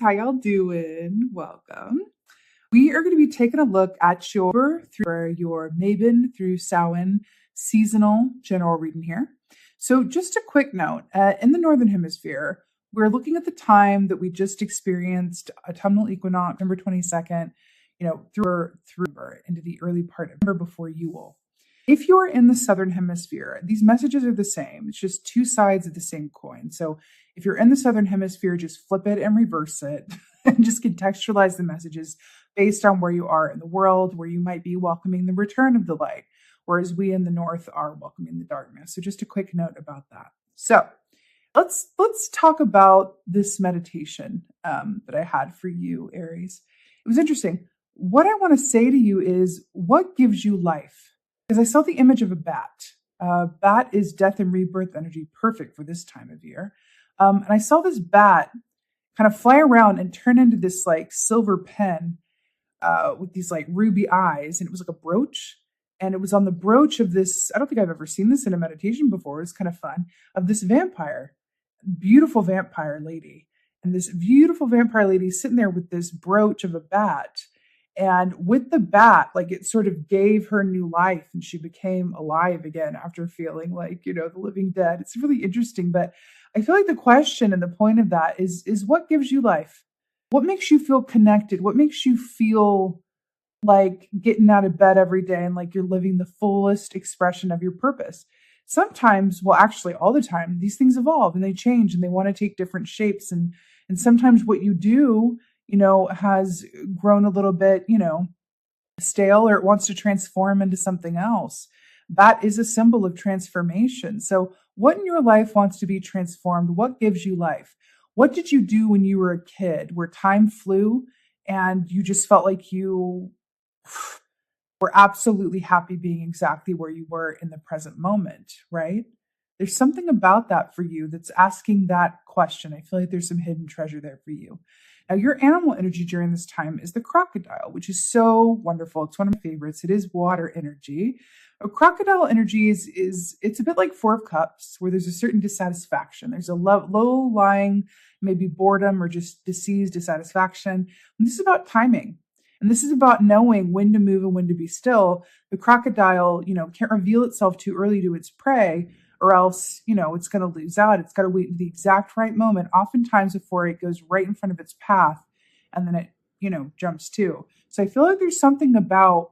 How y'all doing? Welcome. We are going to be taking a look at your Mabon through Samhain seasonal general reading here. So just a quick note, in the Northern Hemisphere, we're looking at the time that we just experienced autumnal equinox, November 22nd, through into the early part of November before Yule. If you're in the Southern Hemisphere, these messages are the same. It's just two sides of the same coin. So if you're in the Southern Hemisphere, just flip it and reverse it and just contextualize the messages based on where you are in the world, where you might be welcoming the return of the light, whereas we in the North are welcoming the darkness. So just a quick note about that. So let's talk about this meditation that I had for you, Aries. It was interesting. What I want to say to you is, what gives you life? Because I saw the image of a bat. Bat is death and rebirth energy, perfect for this time of year. And I saw this bat kind of fly around and turn into this like silver pen with these like ruby eyes. And it was like a brooch. And it was on the brooch of this, I don't think I've ever seen this in a meditation before. It's kind of fun, of this vampire, beautiful vampire lady. And this beautiful vampire lady sitting there with this brooch of a bat. And with the bat, like it sort of gave her new life and she became alive again after feeling like, the living dead. It's really interesting. But I feel like the question and the point of that is what gives you life? What makes you feel connected? What makes you feel like getting out of bed every day and like you're living the fullest expression of your purpose? Sometimes, well, actually all the time, these things evolve and they change and they want to take different shapes. And sometimes what you do has grown a little bit, stale, or it wants to transform into something else. That is a symbol of transformation. So what in your life wants to be transformed? What gives you life? What did you do when you were a kid where time flew and you just felt like you were absolutely happy being exactly where you were in the present moment, right? There's something about that for you that's asking that question. I feel like there's some hidden treasure there for you. Now, your animal energy during this time is the crocodile, which is so wonderful. It's one of my favorites. It is water energy. A crocodile energy is it's a bit like Four of Cups, where there's a certain dissatisfaction. There's a low-lying, maybe boredom or just diseased dissatisfaction. And this is about timing. And this is about knowing when to move and when to be still. The crocodile, can't reveal itself too early to its prey, or else, it's going to lose out. It's got to wait the exact right moment, oftentimes before it goes right in front of its path, and then it, jumps too. So I feel like there's something about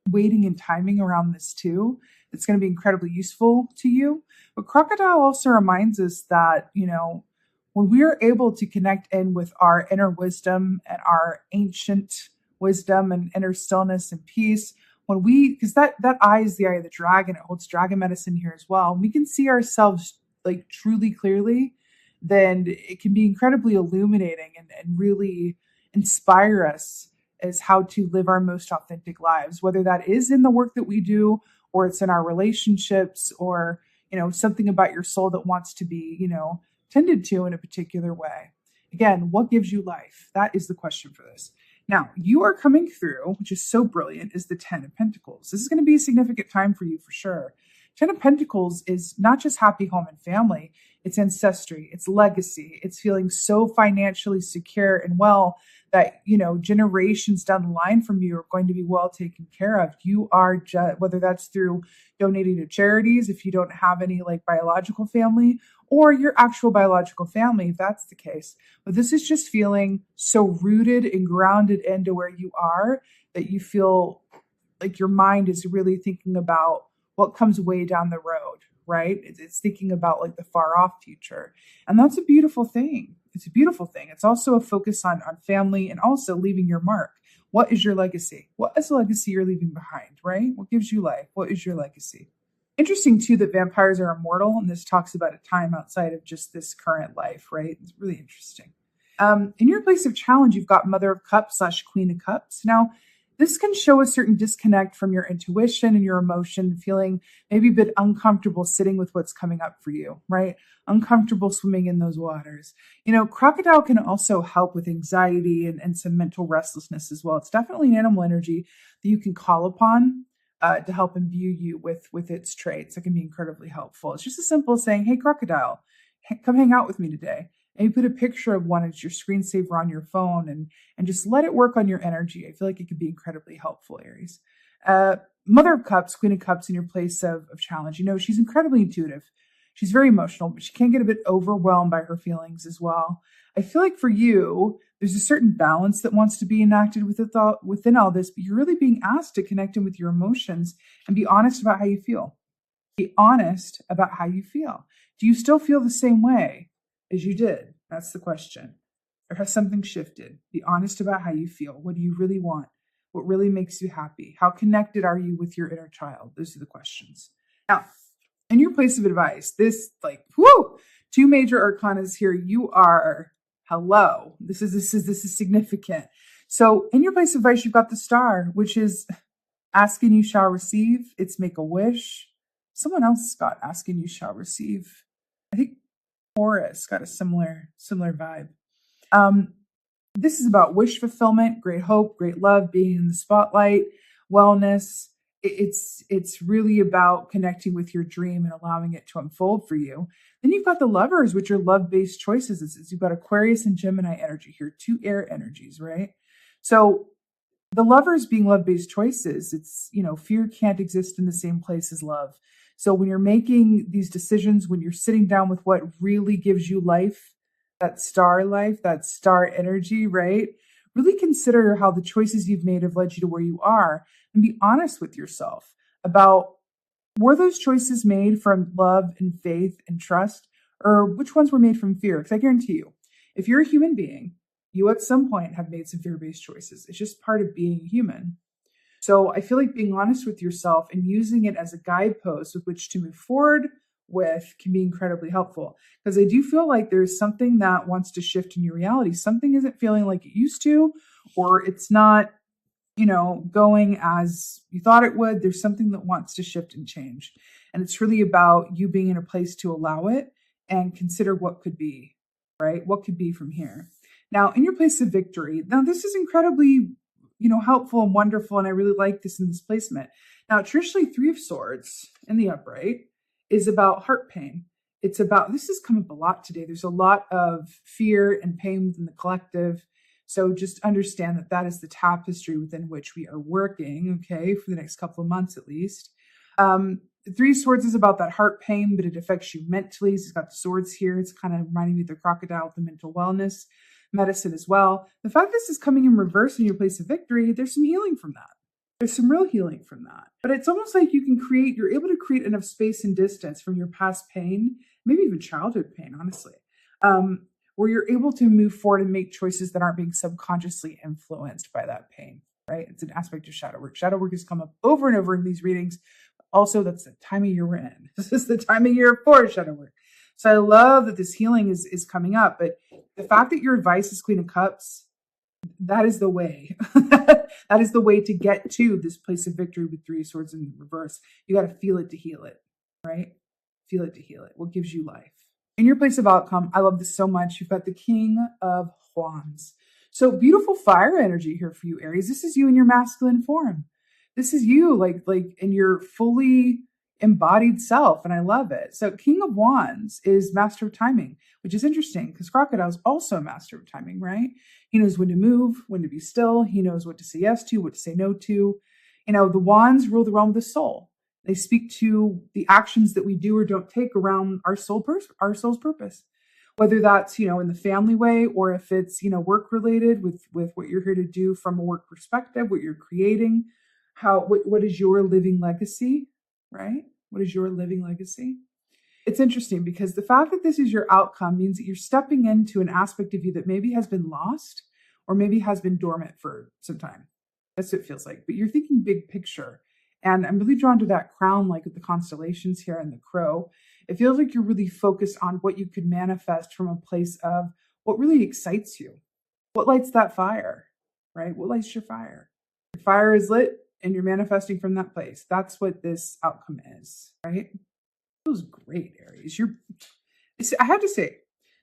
waiting and timing around this too that's going to be incredibly useful to you. But crocodile also reminds us that, when we are able to connect in with our inner wisdom and our ancient wisdom and inner stillness and peace, because that eye is the eye of the dragon, it holds dragon medicine here as well. And we can see ourselves like truly clearly, then it can be incredibly illuminating and really inspire us as how to live our most authentic lives, whether that is in the work that we do, or it's in our relationships, or, something about your soul that wants to be, tended to in a particular way. Again, what gives you life? That is the question for this. Now, you are coming through, which is so brilliant, is the 10 of Pentacles. This is going to be a significant time for you for sure. 10 of Pentacles is not just happy home and family, it's ancestry, it's legacy, it's feeling so financially secure and well that, generations down the line from you are going to be well taken care of. You are just, whether that's through donating to charities, if you don't have any like biological family, or your actual biological family, if that's the case. But this is just feeling so rooted and grounded into where you are that you feel like your mind is really thinking about what comes way down the road, right? It's thinking about like the far off future. And that's a beautiful thing. It's a beautiful thing. It's also a focus on family and also leaving your mark. What is your legacy? What is the legacy you're leaving behind, right? What gives you life? What is your legacy? Interesting too that vampires are immortal, and this talks about a time outside of just this current life, right? It's really interesting. In your place of challenge, you've got Mother of Cups / Queen of Cups. Now, this can show a certain disconnect from your intuition and your emotion, feeling maybe a bit uncomfortable sitting with what's coming up for you, right? Uncomfortable swimming in those waters. Crocodile can also help with anxiety and some mental restlessness as well. It's definitely an animal energy that you can call upon to help imbue you with its traits. It can be incredibly helpful. It's just as simple as saying, hey, crocodile, come hang out with me today. Maybe put a picture of one as your screensaver on your phone and just let it work on your energy. I feel like it could be incredibly helpful, Aries. Mother of Cups, Queen of Cups in your place of challenge. She's incredibly intuitive. She's very emotional, but she can get a bit overwhelmed by her feelings as well. I feel like for you, there's a certain balance that wants to be enacted within all this, but you're really being asked to connect in with your emotions and be honest about how you feel. Be honest about how you feel. Do you still feel the same way as you did? That's the question. Or has something shifted? Be honest about how you feel. What do you really want? What really makes you happy? How connected are you with your inner child? Those are the questions. Now, in your place of advice, this two major arcanas here. You are hello. This is significant. So in your place of advice, you've got the Star, which is ask and you shall receive. It's make a wish. Someone else got ask and you shall receive. I think Taurus got a similar vibe. This is about wish fulfillment, great hope, great love, being in the spotlight, wellness. It's really about connecting with your dream and allowing it to unfold for you. Then you've got the Lovers, which are love-based choices. You've got Aquarius and Gemini energy here, two air energies, right? So the Lovers being love-based choices, it's, fear can't exist in the same place as love. So when you're making these decisions, when you're sitting down with what really gives you life, that star energy, right? Really consider how the choices you've made have led you to where you are and be honest with yourself about, were those choices made from love and faith and trust, or which ones were made from fear? Because I guarantee you, if you're a human being, you at some point have made some fear-based choices. It's just part of being human. So I feel like being honest with yourself and using it as a guidepost with which to move forward with can be incredibly helpful. Because I do feel like there's something that wants to shift in your reality. Something isn't feeling like it used to, or it's not, going as you thought it would. There's something that wants to shift and change. And it's really about you being in a place to allow it and consider what could be, right? What could be from here. Now, in your place of victory, now this is incredibly, helpful and wonderful. And I really like this in this placement. Now, traditionally, Three of Swords in the upright is about heart pain. This has come up a lot today. There's a lot of fear and pain within the collective. So just understand that is the tapestry within which we are working, okay, for the next couple of months at least. Three of Swords is about that heart pain, but it affects you mentally. It's got the swords here. It's kind of reminding me of the crocodile with the mental wellness medicine as well. The fact this is coming in reverse in your place of victory, there's some healing from that. There's some real healing from that. But it's almost like you're able to create enough space and distance from your past pain, maybe even childhood pain, honestly, where you're able to move forward and make choices that aren't being subconsciously influenced by that pain, right? It's an aspect of shadow work. Shadow work has come up over and over in these readings. Also, that's the time of year we're in. This is the time of year for shadow work. So I love that this healing is coming up. But the fact that your advice is Queen of Cups, that is the way. That is the way to get to this place of victory with Three of Swords in reverse. You got to feel it to heal it, right? Feel it to heal it. What gives you life? In your place of outcome, I love this so much. You've got the King of Wands. So beautiful fire energy here for you, Aries. This is you in your masculine form. This is you like in your fully embodied self. And I love it. So King of Wands is master of timing, which is interesting because Crocodile is also a master of timing, right? He knows when to move, when to be still. He knows what to say yes to, what to say no to. The wands rule the realm of the soul. They speak to the actions that we do or don't take around our soul's purpose. Whether that's, in the family way, or if it's, work related with what you're here to do from a work perspective, what you're creating, what is your living legacy, right? What is your living legacy? It's interesting because the fact that this is your outcome means that you're stepping into an aspect of you that maybe has been lost or maybe has been dormant for some time. That's what it feels like. But you're thinking big picture. And I'm really drawn to that crown, like with the constellations here and the crow. It feels like you're really focused on what you could manifest from a place of what really excites you. What lights that fire, right? What lights your fire? Your fire is lit and you're manifesting from that place. That's what this outcome is, right? It feels great, Aries. I have to say,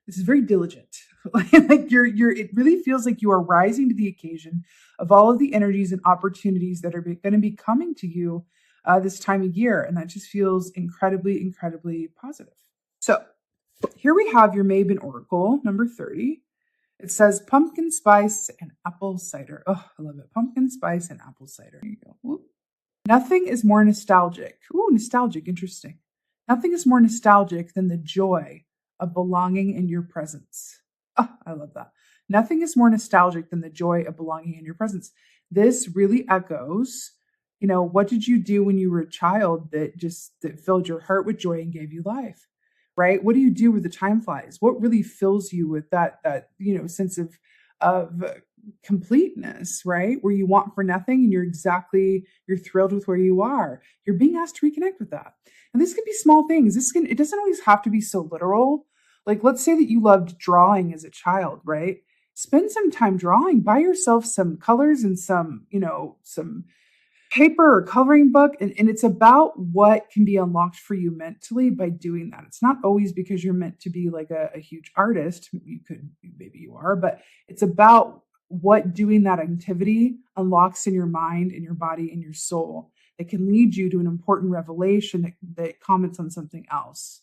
this is very diligent. It really feels like you are rising to the occasion of all of the energies and opportunities that are going to be coming to you this time of year. And that just feels incredibly, incredibly positive. So Here we have your Mabon Oracle, number 30. It says pumpkin spice and apple cider. Oh, I love it. Pumpkin spice and apple cider. There you go. Whoop. Nothing is more nostalgic. Ooh, nostalgic. Interesting. Nothing is more nostalgic than the joy of belonging in your presence. Oh, I love that. Nothing is more nostalgic than the joy of belonging in your presence. This really echoes, what did you do when you were a child that filled your heart with joy and gave you life? Right? What do you do where the time flies? What really fills you with that sense of completeness, right? Where you want for nothing and you're thrilled with where you are. You're being asked to reconnect with that. And this can be small things. It doesn't always have to be so literal. Like, let's say that you loved drawing as a child, right? Spend some time drawing. Buy yourself some colors and some paper or coloring book, and it's about what can be unlocked for you mentally by doing that. It's not always because you're meant to be like a huge artist. Maybe you are, but it's about what doing that activity unlocks in your mind, in your body, in your soul. It can lead you to an important revelation that comments on something else.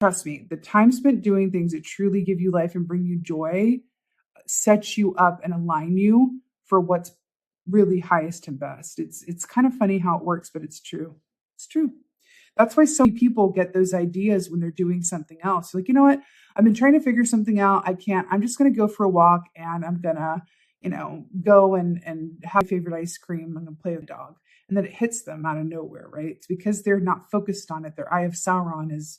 Trust me, the time spent doing things that truly give you life and bring you joy sets you up and align you for what's really highest and best. It's kind of funny how it works, but it's true. It's true. That's why so many people get those ideas when they're doing something else. Like, you know what? I've been trying to figure something out. I can't. I'm just going to go for a walk and I'm going to, go and have my favorite ice cream. I'm going to play with the dog. And then it hits them out of nowhere, right? It's because they're not focused on it. Their eye of Sauron is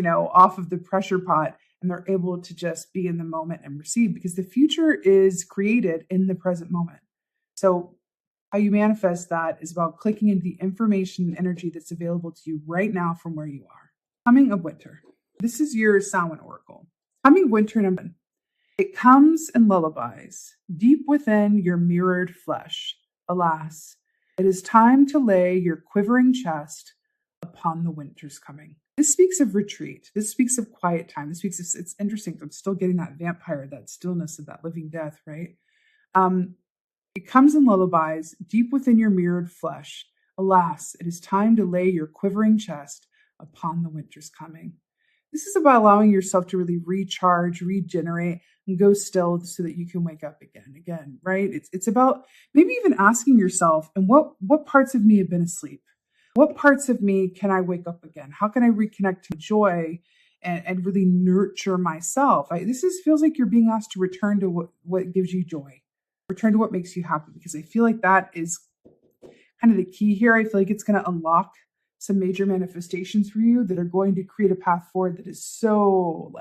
off of the pressure pot, and they're able to just be in the moment and receive, because the future is created in the present moment. So how you manifest that is about clicking into the information and energy that's available to you right now from where you are. Coming of winter. This is your Samhain Oracle. Coming of winter number 1. It comes in lullabies, deep within your mirrored flesh. Alas, it is time to lay your quivering chest upon the winter's coming. This speaks of retreat. This speaks of quiet time. It's interesting. I'm still getting that vampire, that stillness of that living death, right? It comes in lullabies, deep within your mirrored flesh. Alas, it is time to lay your quivering chest upon the winter's coming. This is about allowing yourself to really recharge, regenerate, and go still so that you can wake up again, right? It's about maybe even asking yourself, and what parts of me have been asleep? What parts of me can I wake up again? How can I reconnect to joy and really nurture myself? Feels like you're being asked to return to what gives you joy. Return to what makes you happy, because I feel like that is kind of the key here. I feel like it's going to unlock some major manifestations for you that are going to create a path forward that is so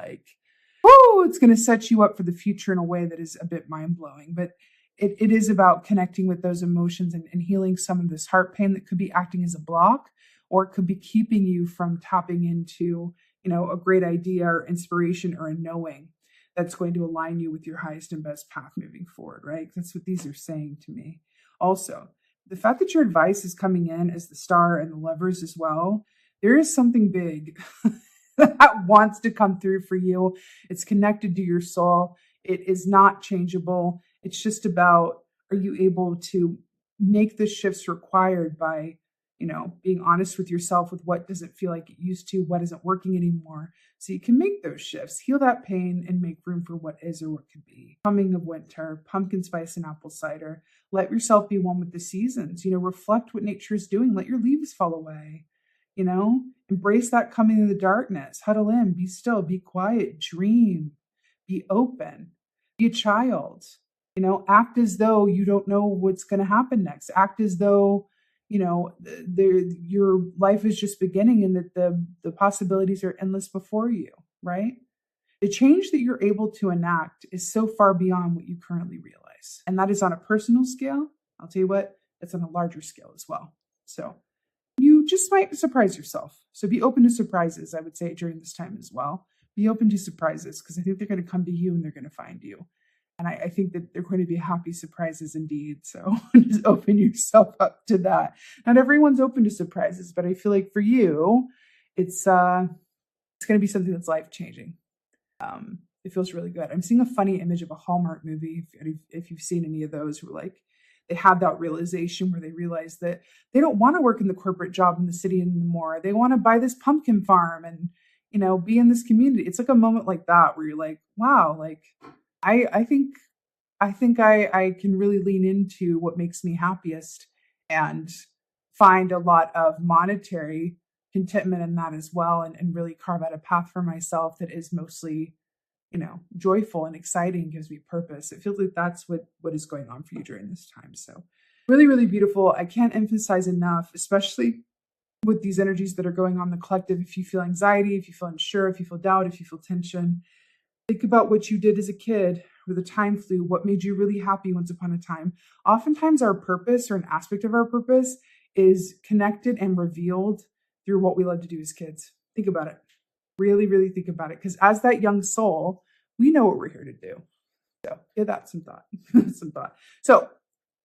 it's going to set you up for the future in a way that is a bit mind-blowing. But it is about connecting with those emotions and healing some of this heart pain that could be acting as a block, or it could be keeping you from tapping into, a great idea or inspiration or a knowing that's going to align you with your highest and best path moving forward, right? That's what these are saying to me. Also, the fact that your advice is coming in as the Star and the Lovers as well, there is something big that wants to come through for you. It's connected to your soul. It is not changeable. It's just about, are you able to make the shifts required by, being honest with yourself with what doesn't feel like it used to, what isn't working anymore, so you can make those shifts, heal that pain, and make room for what is or what could be. Coming of winter, pumpkin spice and apple cider. Let yourself be one with the seasons. Reflect what nature is doing. Let your leaves fall away. Embrace that coming of the darkness. Huddle in, be still, be quiet, dream, be open, be a child. Act as though you don't know what's going to happen next. Act as though your life is just beginning, and that the possibilities are endless before you, right? The change that you're able to enact is so far beyond what you currently realize. And that is on a personal scale. I'll tell you what, it's on a larger scale as well. So you just might surprise yourself. So be open to surprises, I would say, during this time as well. Be open to surprises, because I think they're going to come to you and they're going to find you. And I think that they're going to be happy surprises indeed. So just open yourself up to that. Not everyone's open to surprises, but I feel like for you, it's going to be something that's life-changing. It feels really good. I'm seeing a funny image of a Hallmark movie, if you've seen any of those, where they have that realization where they realize that they don't want to work in the corporate job in the city anymore. They want to buy this pumpkin farm and be in this community. It's like a moment like that where you're like, wow, like I think I can really lean into what makes me happiest and find a lot of monetary contentment in that as well, and really carve out a path for myself that is mostly, joyful and exciting, gives me purpose. It feels like that's what is going on for you during this time. So really, really beautiful. I can't emphasize enough, especially with these energies that are going on in the collective. If you feel anxiety, if you feel unsure, if you feel doubt, if you feel tension, think about what you did as a kid, where the time flew, what made you really happy once upon a time. Oftentimes our purpose, or an aspect of our purpose, is connected and revealed through what we love to do as kids. Think about it. Really, really think about it. Because as that young soul, we know what we're here to do. So give that some thought. some thought. So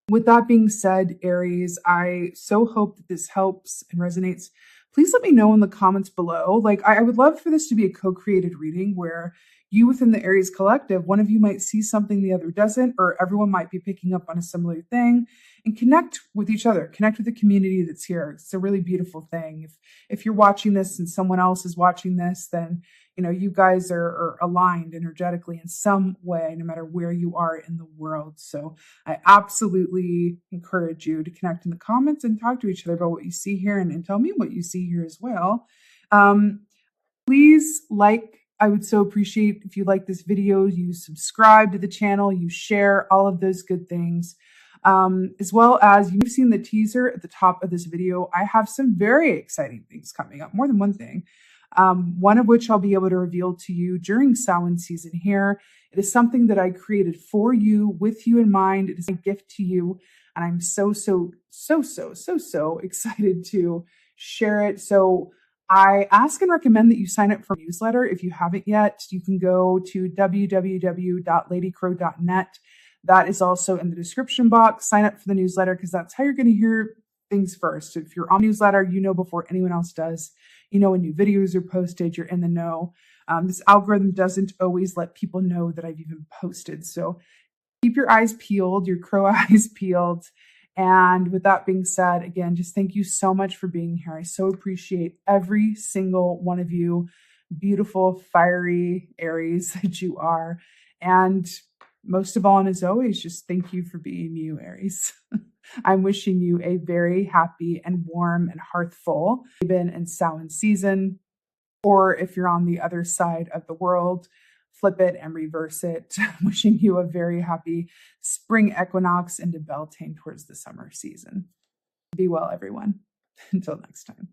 with that being said, Aries, I so hope that this helps and resonates. Please let me know in the comments below. Like, I would love for this to be a co-created reading where you within the Aries collective, one of you might see something the other doesn't, or everyone might be picking up on a similar thing, and connect with each other, connect with the community that's here. It's a really beautiful thing. If you're watching this and someone else is watching this, then you guys are aligned energetically in some way, no matter where you are in the world. So I absolutely encourage you to connect in the comments and talk to each other about what you see here, and tell me what you see here as well. Please I would so appreciate if you like this video, you subscribe to the channel, you share all of those good things. As well as you've seen the teaser at the top of this video, I have some very exciting things coming up, more than one thing. One of which I'll be able to reveal to you during Samhain season here. It is something that I created for you, with you in mind. It is a gift to you, and I'm so excited to share it. So I ask and recommend that you sign up for a newsletter. If you haven't yet, you can go to www.ladycrow.net. That is also in the description box. Sign up for the newsletter, because that's how you're going to hear things first. If you're on newsletter, before anyone else does. When new videos are posted, you're in the know. This algorithm doesn't always let people know that I've even posted. So keep your eyes peeled, your crow eyes peeled. And with that being said, again, just thank you so much for being here. I so appreciate every single one of you, beautiful, fiery Aries that you are. And most of all, and as always, just thank you for being you, Aries. I'm wishing you a very happy and warm and hearthful Mabon and Samhain season. Or if you're on the other side of the world, flip it and reverse it. Wishing you a very happy spring equinox into Beltane towards the summer season. Be well, everyone. Until next time.